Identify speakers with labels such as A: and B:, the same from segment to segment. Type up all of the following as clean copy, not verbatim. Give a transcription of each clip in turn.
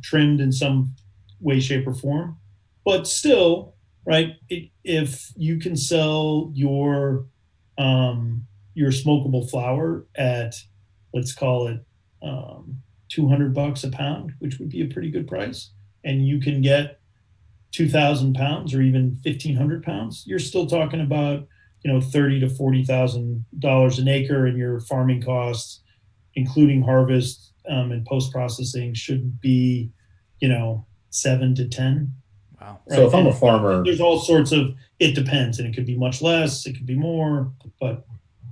A: trimmed in some way, shape, or form. But still, right, if you can sell your smokable flower at, let's call it $200 a pound, which would be a pretty good price, and you can get 2,000 pounds or even 1,500 pounds, you're still talking about, $30,000 to $40,000 an acre, and your farming costs, including harvest and post processing, should be, 7 to 10.
B: Wow.
C: Right? So if I'm a farmer,
A: there's all sorts of, it depends, and it could be much less, it could be more, but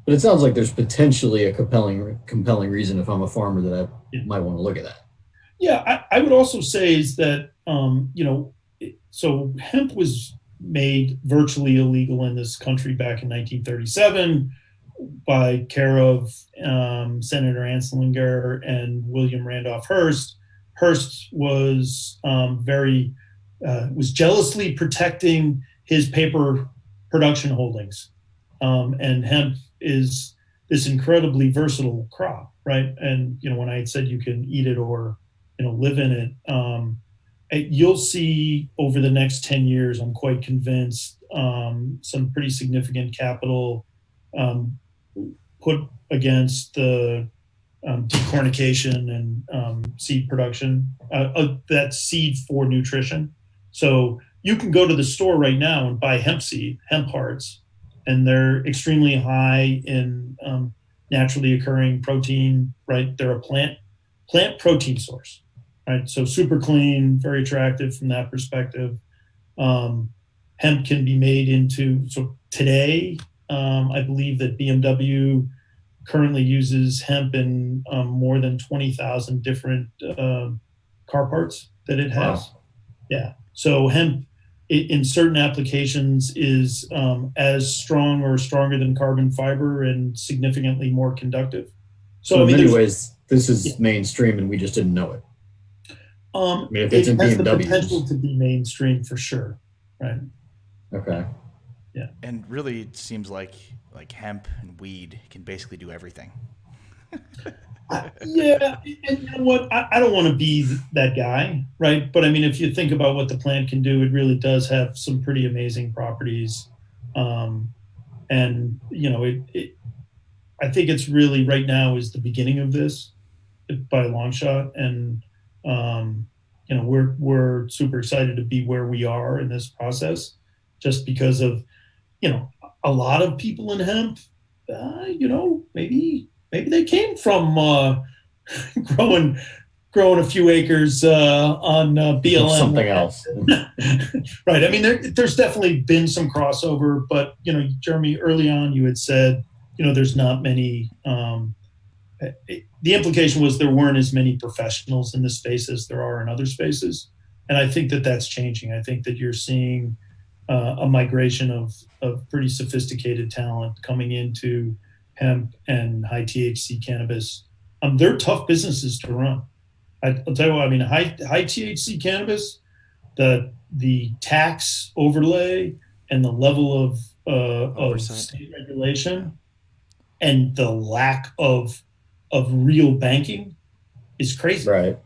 C: it sounds like there's potentially a compelling reason if I'm a farmer that I might want to look at that.
A: Yeah, I would also say is that, so hemp was made virtually illegal in this country back in 1937 by care of Senator Anslinger and William Randolph Hearst. Hearst was was jealously protecting his paper production holdings, and hemp is this incredibly versatile crop, right? And when I had said you can eat it or live in it, you'll see over the next 10 years, I'm quite convinced, some pretty significant capital put against the decornication and seed production, that seed for nutrition. So you can go to the store right now and buy hemp seed, hemp hearts, and they're extremely high in naturally occurring protein, right? They're a plant protein source, right? So super clean, very attractive from that perspective. Hemp can be made into, so today, I believe that BMW currently uses hemp in more than 20,000 different car parts that it has.
C: Wow.
A: Yeah. So hemp in certain applications is as strong or stronger than carbon fiber and significantly more conductive.
C: So in many ways, this is mainstream and we just didn't know it. If it's in
A: has
C: BMWs.
A: the potential to be mainstream for sure. Right.
C: Okay.
A: Yeah.
B: And really it seems like hemp and weed can basically do everything.
A: Yeah, and you know what? I don't want to be that guy, right? But I mean, if you think about what the plant can do, it really does have some pretty amazing properties. And I think it's really right now is the beginning of this by a long shot. And we're super excited to be where we are in this process, just because of a lot of people in hemp, maybe they came from growing a few acres on BLM.
C: Something else.
A: Right. I mean, there's definitely been some crossover, but, Jeremy, early on you had said, there's not many, the implication was there weren't as many professionals in this space as there are in other spaces. And I think that that's changing. I think that you're seeing a migration of pretty sophisticated talent coming into hemp and high THC cannabis. They're tough businesses to run. I'll tell you what, I mean, high THC cannabis, the tax overlay and the level of state regulation and the lack of real banking is crazy.
C: Right.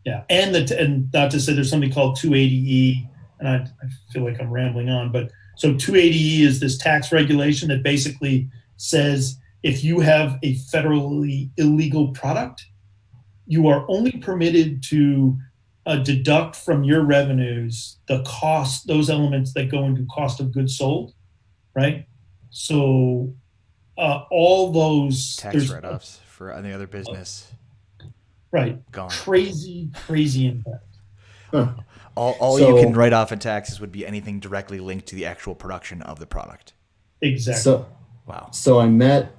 A: Yeah. And not to say there's something called 280E, and I feel like I'm rambling on, but so 280E is this tax regulation that basically says if you have a federally illegal product, you are only permitted to deduct from your revenues the cost, those elements that go into cost of goods sold, right? So all those
B: tax write-offs for any other business,
A: right?
B: Gone.
A: Crazy impact.
C: Huh.
B: All you can write off in taxes would be anything directly linked to the actual production of the product.
A: Exactly.
B: Wow.
C: So I met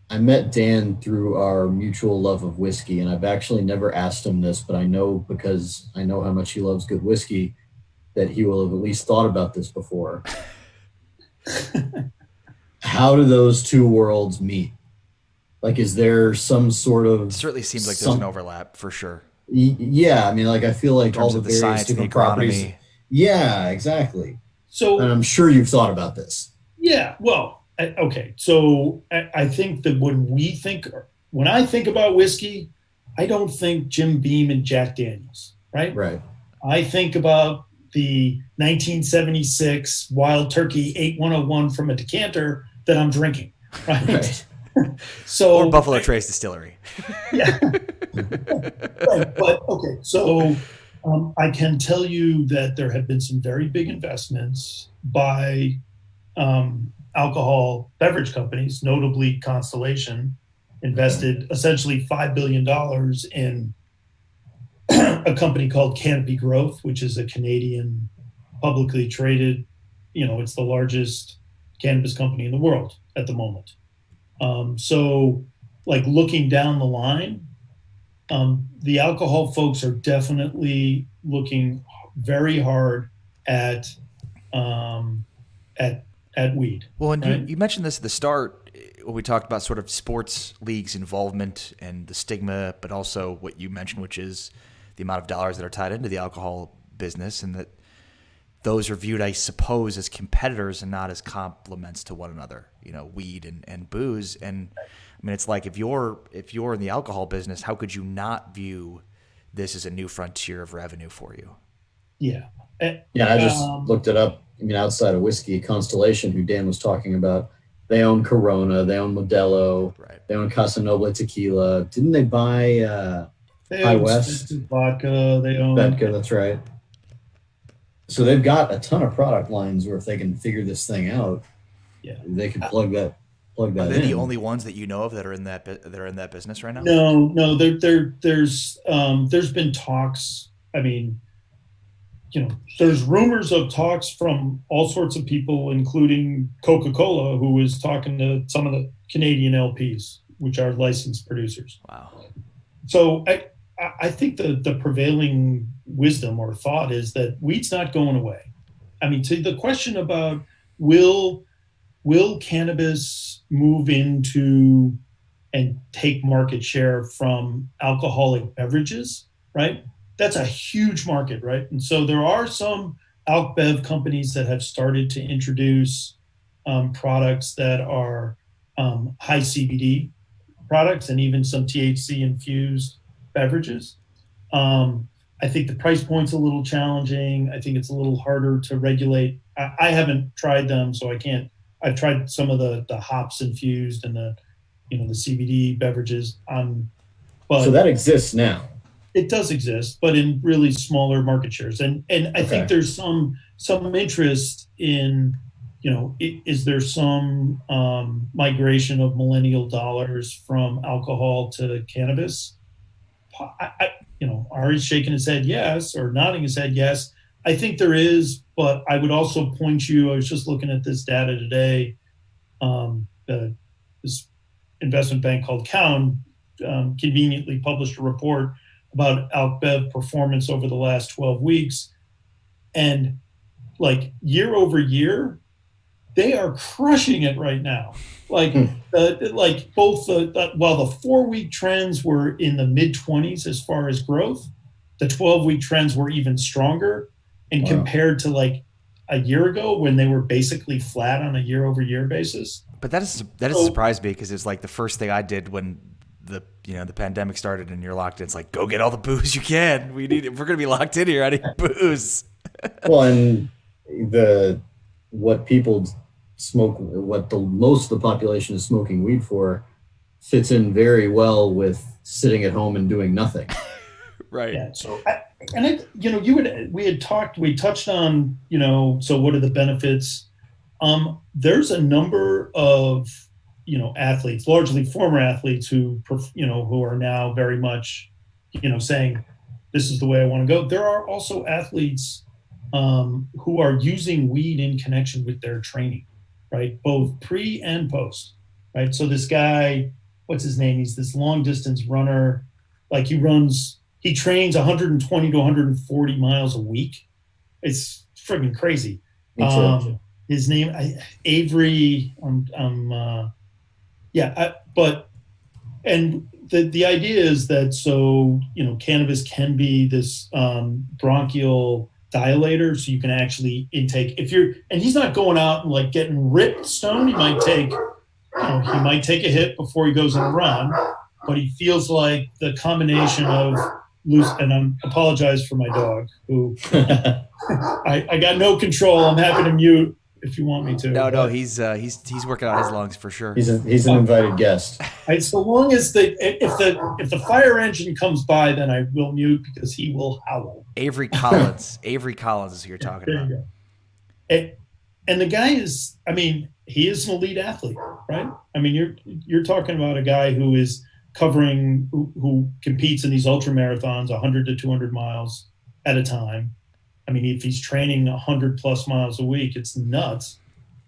C: Dan through our mutual love of whiskey, and I've actually never asked him this, but I know because I know how much he loves good whiskey that he will have at least thought about this before. How do those two worlds meet? Like, is there some sort of...
B: It certainly seems like there's an overlap for sure.
C: Yeah, I mean, like I feel like all the various
B: science and the
C: different properties.
B: economy.
C: Yeah, exactly.
A: So,
C: and I'm sure you've thought about this.
A: Yeah, well, okay. So I think that when I think about whiskey, I don't think Jim Beam and Jack Daniels, right?
C: Right.
A: I think about the 1976 Wild Turkey 8101 from a decanter that I'm drinking, right? So,
B: or Buffalo Trace Distillery.
A: Yeah. Right. But okay, so I can tell you that there have been some very big investments by alcohol beverage companies, notably Constellation, invested essentially $5 billion in a company called Canopy Growth, which is a Canadian publicly traded, it's the largest cannabis company in the world at the moment. So like looking down the line, the alcohol folks are definitely looking very hard at weed.
B: Well, and
A: right?
B: you mentioned this at the start when we talked about sort of sports leagues involvement and the stigma, but also what you mentioned, which is the amount of dollars that are tied into the alcohol business, and that those are viewed, I suppose, as competitors and not as complements to one another. Weed and booze. And I mean, it's like if you're in the alcohol business, how could you not view this as a new frontier of revenue for you?
A: Yeah.
C: Yeah, I just looked it up. I mean, outside of whiskey, Constellation, who Dan was talking about, they own Corona, they own Modelo,
B: right.
C: They own Casa Noble Tequila. Didn't they buy High West?
A: Vodka, they own
C: Vodka, that's right. So they've got a ton of product lines where if they can figure this thing out, they can plug that
B: Are they
C: in.
B: the only ones that you know of that are in that business right now?
A: No. There's been talks. I mean, there's rumors of talks from all sorts of people, including Coca-Cola, who is talking to some of the Canadian LPs, which are licensed producers.
B: Wow.
A: So I think the prevailing wisdom or thought is that weed's not going away. I mean, to the question about will cannabis move into and take market share from alcoholic beverages, right? That's a huge market, right? And so there are some alc bev companies that have started to introduce products that are high CBD products and even some THC infused beverages. I think the price point's a little challenging. I think it's a little harder to regulate. I haven't tried them, so I can't. I've tried some of the hops infused and the CBD beverages. But
C: so that exists now.
A: It does exist, but in really smaller market shares. And I think there's some interest in, is there some migration of millennial dollars from alcohol to cannabis? Ari's shaking his head yes, or nodding his head yes. I think there is, but I would also point you, I was just looking at this data today. This investment bank called Cowen conveniently published a report about alc bev performance over the last 12 weeks. And like year over year, they are crushing it right now. While the 4-week trends were in the mid-20s as far as growth, the 12-week trends were even stronger. And compared to like a year ago when they were basically flat on a year over year basis.
B: But that has surprised me because it's like the first thing I did when the pandemic started and you're locked in. It's like, go get all the booze you can. If we're going to be locked in here, I need booze.
C: Well, and what people smoke, what the most of the population is smoking weed for, fits in very well with sitting at home and doing nothing.
B: Right.
A: Yeah. So, we touched on, so what are the benefits? There's a number of, athletes, largely former athletes who are now very much, saying, this is the way I want to go. There are also athletes who are using weed in connection with their training, right? Both pre and post, right? So this guy, what's his name? He's this long distance runner. Like he trains 120 to 140 miles a week. It's friggin' crazy. His name, Avery. And the idea is that cannabis can be this bronchial dilator, so you can actually intake. And he's not going out and like getting ripped stone. He might take a hit before he goes on a run, but he feels like the combination of loose, and I'm apologize for my dog who I got no control. I'm happy to mute if you want me to.
B: No, he's working on his lungs for sure.
C: He's an invited guest.
A: So long as if the fire engine comes by, then I will mute because he will howl.
B: Avery Collins is who you're talking about.
A: You go. And the guy is, I mean, he is an elite athlete, right? I mean, you're talking about a guy who is covering, who competes in these ultra marathons, 100 to 200 miles at a time. I mean, if he's training 100 plus miles a week, it's nuts.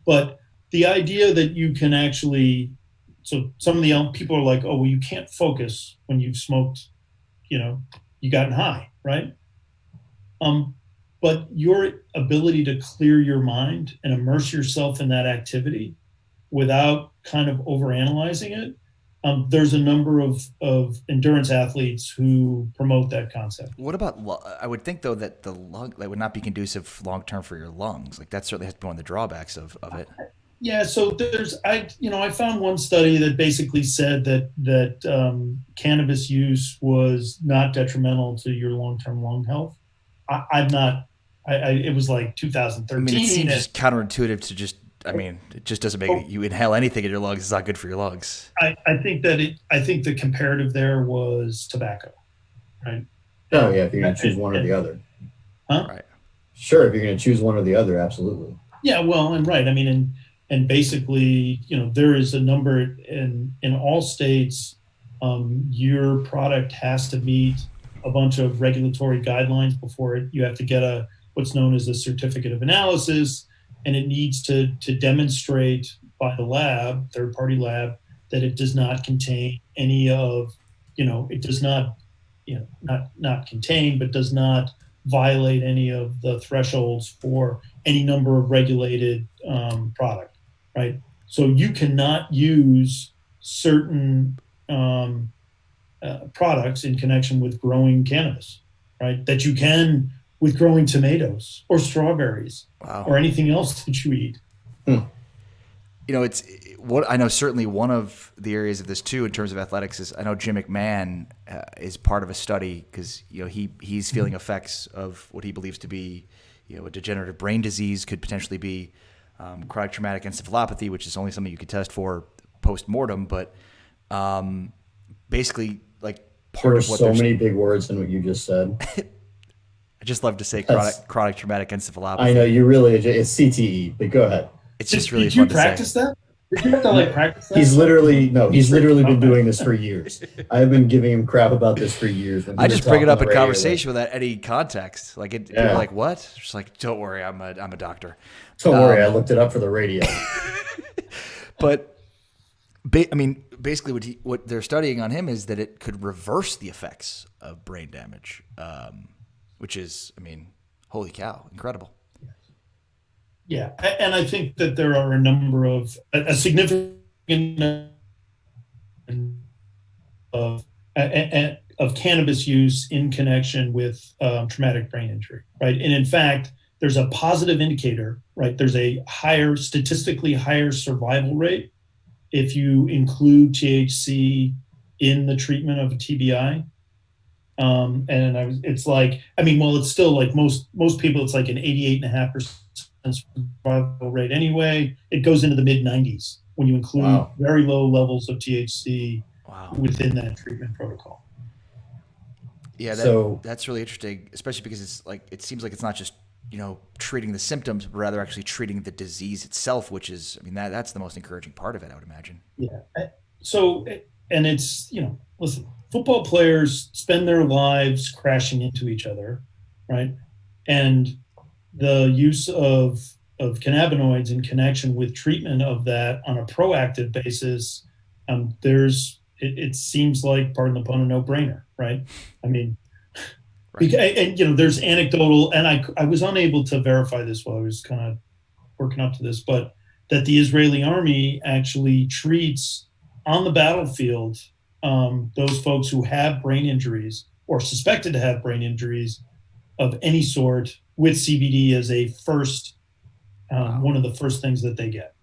A: But the idea that you can actually, so some of the young people are like, oh, well, you can't focus when you've smoked, you gotten high, right? But your ability to clear your mind and immerse yourself in that activity without kind of overanalyzing it, there's a number of endurance athletes who promote that concept.
B: What about, I would think though that that would not be conducive long-term for your lungs. Like that certainly has to be one of the drawbacks of it.
A: Yeah. So I found one study that basically said that cannabis use was not detrimental to your long-term lung health. It was like 2013.
B: I mean, it seems just counterintuitive to just, it just doesn't make it. You inhale anything in your lungs, it's not good for your lungs.
A: I think the comparative there was tobacco, right?
C: Oh yeah, if you're going to choose one or the other.
A: Huh?
B: Right.
C: Sure, if you're going to choose one or the other, absolutely.
A: Yeah, well, and right. I mean, and basically, there is a number in all states. Your product has to meet a bunch of regulatory guidelines before you have to get what's known as a certificate of analysis, and it needs to demonstrate by the lab, third-party lab, that it does not contain any of, it does not, not contain, but does not violate any of the thresholds for any number of regulated product, right? So you cannot use certain products in connection with growing cannabis, right? That you can with growing tomatoes or strawberries.
B: Wow.
A: Or anything else that you eat.
B: It's what I know. Certainly, one of the areas of this too, in terms of athletics, is I know Jim McMahon is part of a study because he's feeling effects of what he believes to be a degenerative brain disease, could potentially be chronic traumatic encephalopathy, which is only something you could test for post mortem. But basically, like part of what
C: so many big words in what you just said.
B: I just love to say chronic traumatic encephalopathy.
C: I know it's CTE, but go ahead.
B: It's just really
A: did
B: fun
A: you practice
B: to say.
A: that? Did you have to practice that?
C: He's literally been doing this for years. I've been giving him crap about this for years.
B: I just bring it up in conversation without any context. Like people are like, "What?" Just like, "Don't worry, I'm a doctor."
C: Don't worry, I looked it up for the radio.
B: But basically, what they're studying on him is that it could reverse the effects of brain damage, which is, holy cow, incredible.
A: Yeah, and I think that there are a number of a significant of cannabis use in connection with traumatic brain injury, right? And in fact, there's a positive indicator, right? There's a statistically higher survival rate if you include THC in the treatment of a TBI. It's still like most people, it's like an 88.5% survival rate anyway. It goes into the mid 90s when you include very low levels of THC within that treatment protocol.
B: Yeah, that's really interesting, especially because it seems like it's not just treating the symptoms, but rather actually treating the disease itself, which is that's the most encouraging part of it, I would imagine.
A: Yeah. So and it's listen, football players spend their lives crashing into each other, right? And the use of cannabinoids in connection with treatment of that on a proactive basis, it seems like, pardon the pun, a no-brainer, right? There's anecdotal, and I was unable to verify this while I was kind of working up to this, but that the Israeli army actually treats on the battlefield those folks who have brain injuries or suspected to have brain injuries of any sort with CBD as a first, one of the first things that they get.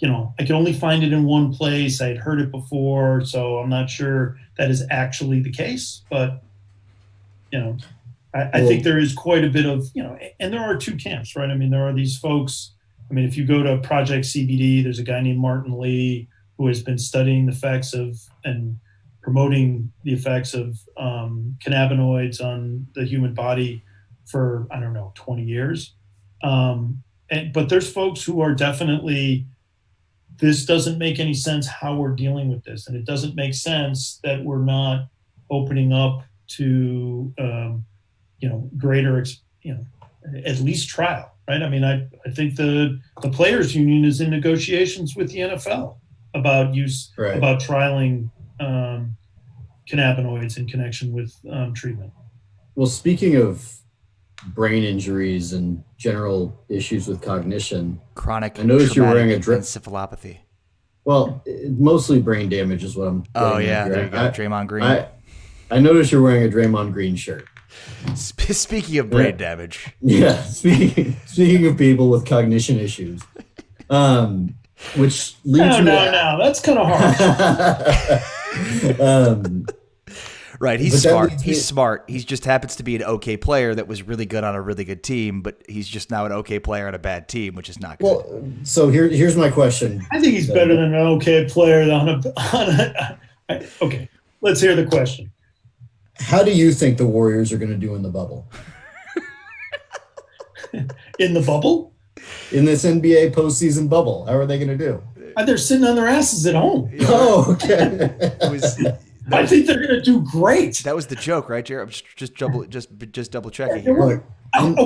A: I could only find it in one place. I had heard it before, so I'm not sure that is actually the case. But I think there is quite a bit of, and there are two camps, right? I mean, there are these folks. I mean, if you go to Project CBD, there's a guy named Martin Lee who has been studying the effects of and promoting the effects of cannabinoids on the human body for, I don't know, 20 years. But there's folks who are definitely, this doesn't make any sense how we're dealing with this. And it doesn't make sense that we're not opening up to, greater, at least trial, right? I mean, I think the players union is in negotiations with the NFL about about trialing cannabinoids in connection with treatment.
C: Well, speaking of brain injuries and general issues with cognition,
B: chronic,
C: I noticed you're wearing
B: encephalopathy.
C: Well, mostly brain damage is what I'm.
B: Oh yeah, there you go, Draymond Green.
C: I noticed you're wearing a Draymond Green shirt.
B: Speaking of brain damage,
C: yeah. Speaking of people with cognition issues, which leads
A: no, that's kind of harsh.
B: Right, he's smart. He's smart. He just happens to be an okay player that was really good on a really good team, but he's just now an okay player on a bad team, which is not good.
C: Well, so here's my question.
A: I think he's better than an okay player okay, let's hear the question.
C: How do you think the Warriors are going to do in the bubble?
A: In the bubble?
C: In this NBA postseason bubble, how are they going to do?
A: They're sitting on their asses at home.
C: Yeah. Oh, okay.
A: I think they're going to do great.
B: That was the joke, right, Jared? I'm just double checking.
C: Look, I'm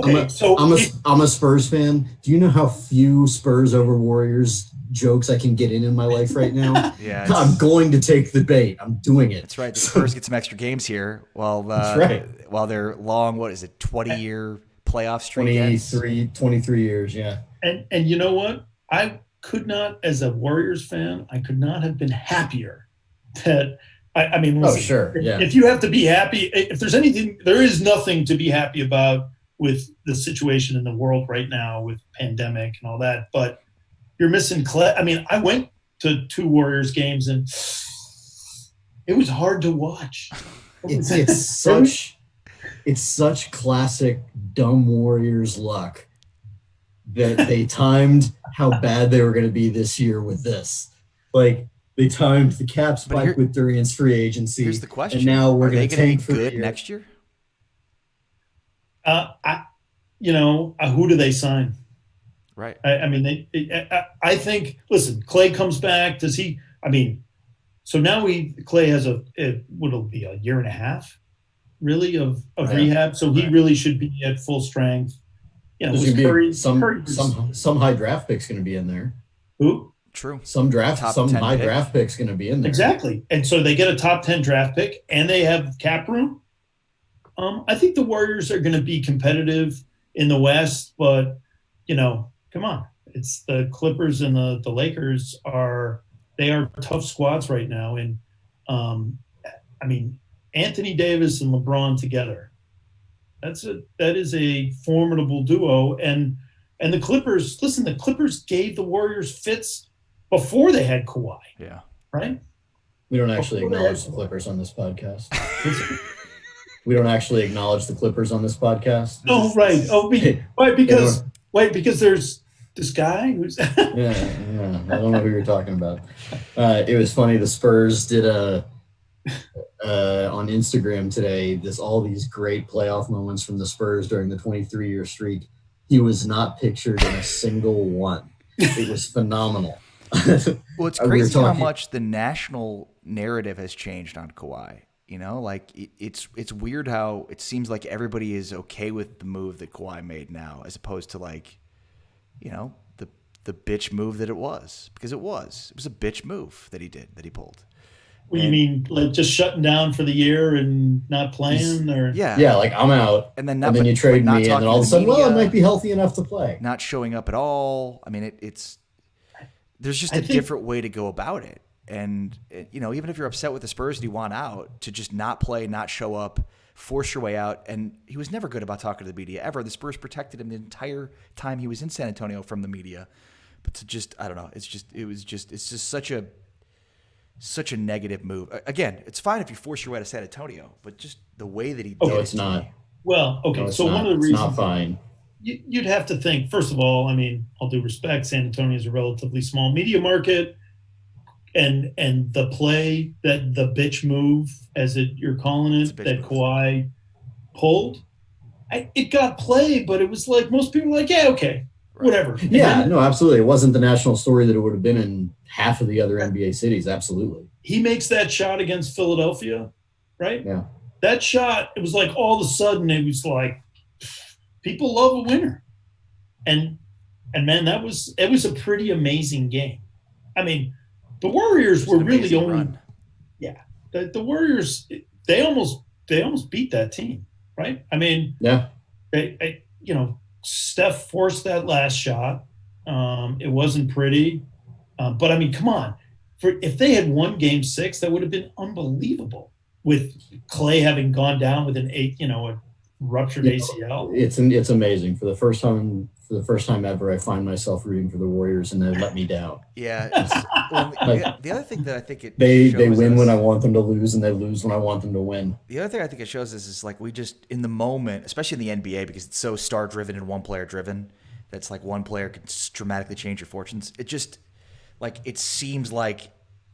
C: a Spurs fan. Do you know how few Spurs over Warriors jokes I can get in my life right now?
B: Yeah,
C: I'm going to take the bait. I'm doing it.
B: That's right. The Spurs get some extra games here while they're long. What is it? 20-year playoff streak.
C: 23 years. Yeah.
A: And you know what? I could not, as a Warriors fan, I could not have been happier that. I mean, listen,
C: sure. Yeah.
A: If you have to be happy, if there's anything, there is nothing to be happy about with the situation in the world right now with pandemic and all that. But you're missing Clay. I mean, I went to 2 Warriors games and it was hard to watch.
C: It's such classic dumb Warriors luck that they timed how bad they were going to be this year with this. Like, they timed the cap spike with Durian's free agency.
B: Here's the question:
C: and now we're going to tank
B: for good next year.
A: Who do they sign?
B: Right.
A: I think. Listen, Clay comes back. Does he? I mean, so now Clay has what'll be a year and a half, really of rehab. So he really should be at full strength.
C: Some high draft pick's going to be in there.
A: Who?
B: True.
C: Some high draft pick's going to be in there.
A: Exactly. And so they get a top 10 draft pick and they have cap room. I think the Warriors are going to be competitive in the West, but come on. It's the Clippers and the Lakers are tough squads right now. And Anthony Davis and LeBron together, that is a formidable duo. And the Clippers, listen, the Clippers gave the Warriors fits before they had Kawhi.
B: Yeah.
A: Right?
C: We don't actually acknowledge the Clippers on this podcast. We don't actually acknowledge the Clippers on this podcast.
A: Oh, right. Oh, because there's this guy who's
C: yeah. I don't know who you're talking about. It was funny. The Spurs did on Instagram today, all these great playoff moments from the Spurs during the 23-year streak. He was not pictured in a single one. It was phenomenal.
B: Well, it's crazy how much the national narrative has changed on Kawhi. It's weird how it seems like everybody is okay with the move that Kawhi made now, as opposed to the bitch move that it was, because it was a bitch move that he pulled.
A: What do you mean, like just shutting down for the year and not playing, or
C: yeah, like I'm out, and then you trade me, and then all of a sudden, I might be healthy enough to play.
B: Not showing up at all. I mean, there's just a different way to go about it. And, even if you're upset with the Spurs and you want out, to just not play, not show up, force your way out. And he was never good about talking to the media, ever. The Spurs protected him the entire time he was in San Antonio from the media. But to just, I don't know. It's just such a negative move. Again, it's fine if you force your way to San Antonio, but just the way that he did
C: No,
B: it.
C: it's not.
A: Well, okay.
C: No, it's
A: So
C: not.
A: one of the
C: It's
A: reasons
C: not fine.
A: you'd have to think, first of all, I mean, all due respect, San Antonio is a relatively small media market, and the play that the bitch move, as you're calling it, that
B: move.
A: Kawhi pulled, it got play, but it was like most people were like, yeah, okay,
B: Right.
A: whatever.
C: Yeah, no, absolutely. It wasn't the national story that it would have been in half of the other NBA cities. Absolutely.
A: He makes that shot against Philadelphia, right?
C: Yeah.
A: That shot, it was like all of a sudden it was like people love a winner. And man, it was a pretty amazing game. I mean, the Warriors were really only run. Yeah. The Warriors, they almost beat that team, right? I mean,
C: yeah.
A: Steph forced that last shot. It wasn't pretty. But I mean, come on. If they had won game 6, that would have been unbelievable, with Clay having gone down with a ruptured ACL.
C: It's amazing. For the first time ever, I find myself rooting for the Warriors, and they let me down.
B: Yeah. The other thing that I think
C: they win when I want them to lose, and they lose when I want them to win.
B: The other thing I think it shows is like we just, in the moment, especially in the NBA, because it's so star driven and one player driven, that's like one player can dramatically change your fortunes. It just, like, it seems like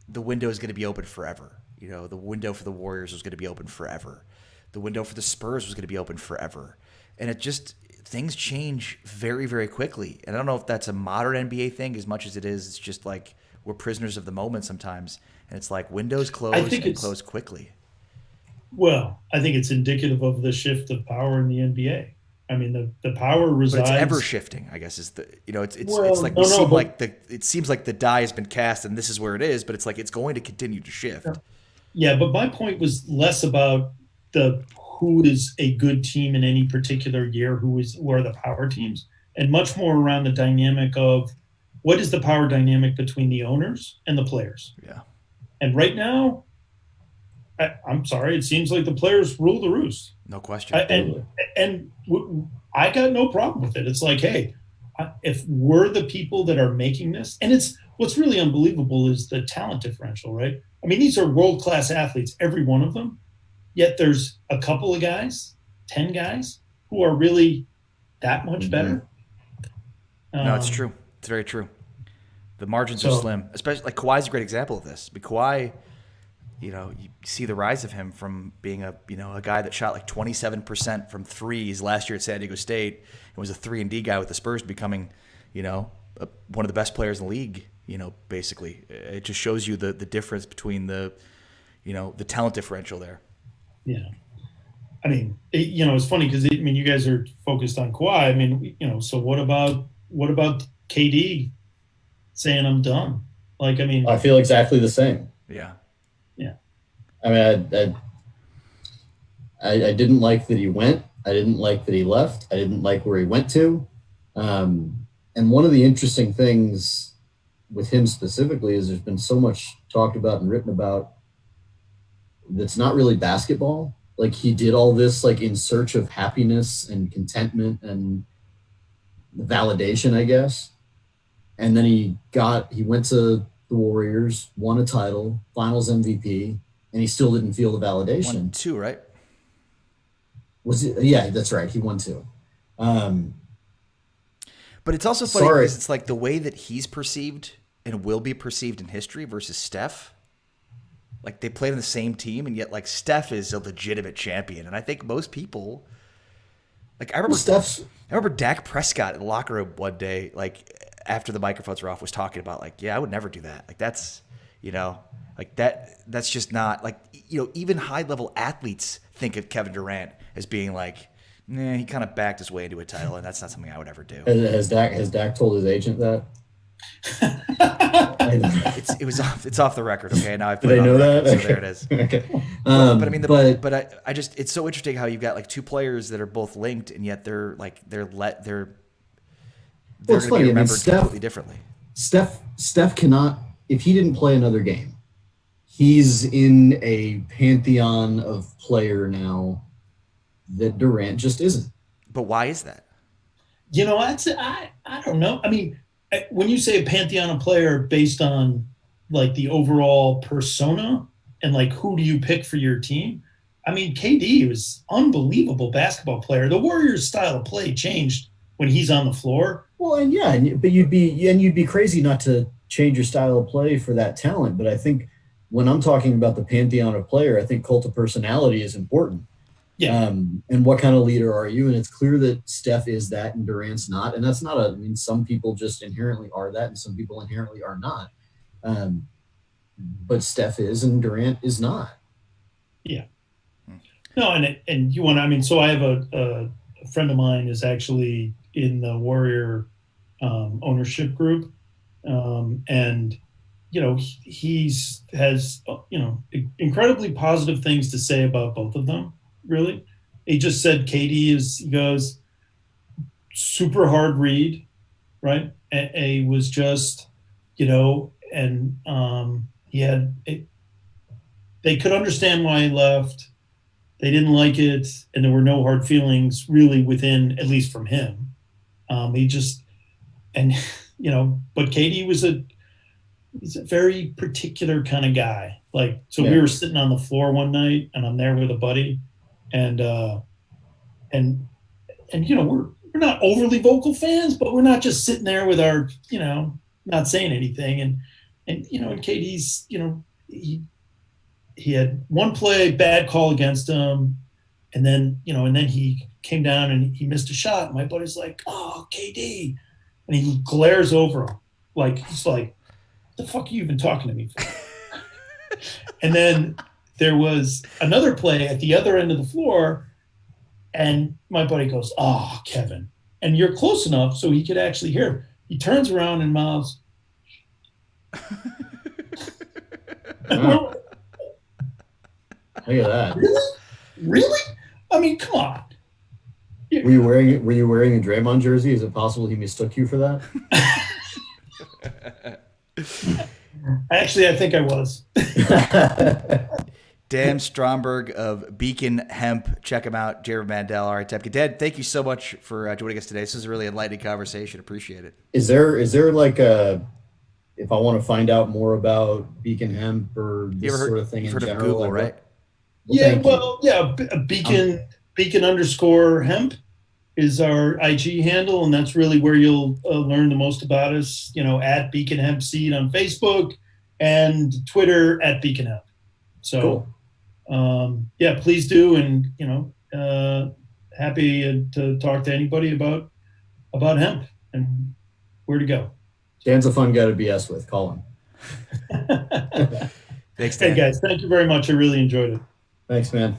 B: the window is going to be open forever. The window for the Warriors was going to be open forever. The window for the Spurs was going to be open forever. And it just, things change very, very quickly. And I don't know if that's a modern NBA thing as much as it is. It's just like we're prisoners of the moment sometimes. And it's like windows close and close quickly.
A: Well, I think it's indicative of the shift of power in the NBA. I mean, the power resides.
B: But it's ever shifting, I guess. It seems like the die has been cast and this is where it is, but it's like it's going to continue to shift.
A: Yeah, but my point was less about who is a good team in any particular year, who are the power teams, and much more around the dynamic of what is the power dynamic between the owners and the players.
B: Yeah. And
A: right now, I'm sorry, it seems like the players rule the roost.
B: No question.
A: And I got no problem with it. It's like, hey, if we're the people that are making this, and it's what's really unbelievable is the talent differential, right? I mean, these are world-class athletes, every one of them, yet there's a couple of guys, 10 guys, who are really that much better.
B: No, it's true. It's very true. The margins are slim, especially like Kawhi's a great example of this. But Kawhi, you see the rise of him from being a guy that shot like 27% from threes last year at San Diego State and was a 3-and-D guy with the Spurs, becoming, one of the best players in the league. Basically, it just shows you the difference between the talent differential there.
A: Yeah, I mean, it's funny because you guys are focused on Kawhi. I mean, so what about KD saying I'm done? Like, I mean,
C: I feel exactly the same.
B: Yeah.
C: I mean, I didn't like that he went. I didn't like that he left. I didn't like where he went to. And one of the interesting things with him specifically is there's been so much talked about and written about that's not really basketball. Like, he did all this like in search of happiness and contentment and validation, I guess. And then he went to the Warriors, won a title, Finals MVP, and he still didn't feel the validation.
B: Won 2, right?
C: Was it? Yeah, that's right. He won 2.
B: But it's also funny because it's like the way that he's perceived and will be perceived in history versus Steph. Like, they played on the same team, and yet like Steph is a legitimate champion. And I think most people, like, I remember Dak Prescott in the locker room one day, like after the microphones were off, was talking about like, yeah, I would never do that. Like, that's, like that's just not like, even high level athletes think of Kevin Durant as being like, nah, he kind of backed his way into a title, and that's not something I would ever do.
C: Has Dak told his agent that?
B: It's off the record. Okay, now I put
C: it on the record,
B: so there it is.
C: Okay.
B: But I mean, I just, it's so interesting how you've got like 2 players that are both linked, and yet they're going to be remembered completely differently.
C: Steph cannot, if he didn't play another game, he's in a pantheon of player now that Durant just isn't.
B: But why is that?
A: I don't know. I mean, when you say a pantheon of player based on like the overall persona and like who do you pick for your team? I mean, KD was unbelievable basketball player. The Warriors' style of play changed when he's on the floor.
C: Well, and yeah, but you'd be crazy not to change your style of play for that talent. But I think when I'm talking about the pantheon of player, I think cult of personality is important.
A: Yeah.
C: And what kind of leader are you? And it's clear that Steph is that and Durant's not. And that's not I mean, some people just inherently are that and some people inherently are not. But Steph is and Durant is not.
A: Yeah. No, and you want to, I mean, so I have a friend of mine is actually in the Warrior ownership group. And, you know, has, you know, incredibly positive things to say about both of them, really. He just said KD he goes, super hard read, right? He was just, you know, and they could understand why he left. They didn't like it, and there were no hard feelings really within, at least from him. He just, and you know, but KD he's a very particular kind of guy. Like, so we were sitting on the floor one night, and I'm there with a buddy, and you know, we're not overly vocal fans, but we're not just sitting there with our, you know, not saying anything, and you know, and KD's, you know, he had one play, bad call against him. And then, you know, and then he came down and he missed a shot. My buddy's like, oh, KD. And he glares over him. Like, he's like, what the fuck are you even talking to me for? And then there was another play at the other end of the floor. And my buddy goes, oh, Kevin. And you're close enough so he could actually hear him. He turns around and mouths.
C: Look at that.
A: Really? I mean, come on.
C: Were you wearing a Draymond jersey? Is it possible he mistook you for that?
A: Actually, I think I was.
B: Dan Stromberg of Beacon Hemp. Check him out. Jared Mandel. All right, Temkin. Dad, thank you so much for joining us today. This is a really enlightening conversation. Appreciate it.
C: Is there like if I want to find out more about Beacon Hemp or this sort of thing in general?
B: Of Google, right?
A: Beacon _ hemp is our IG handle, and that's really where you'll learn the most about us. You know, at Beacon Hemp Seed on Facebook and Twitter at Beacon Hemp. So, cool. Please do, and you know, happy to talk to anybody about hemp and where to go.
C: Dan's a fun guy to BS with. Call him.
B: Thanks, Dan.
A: Hey guys, thank you very much. I really enjoyed it.
C: Thanks, man.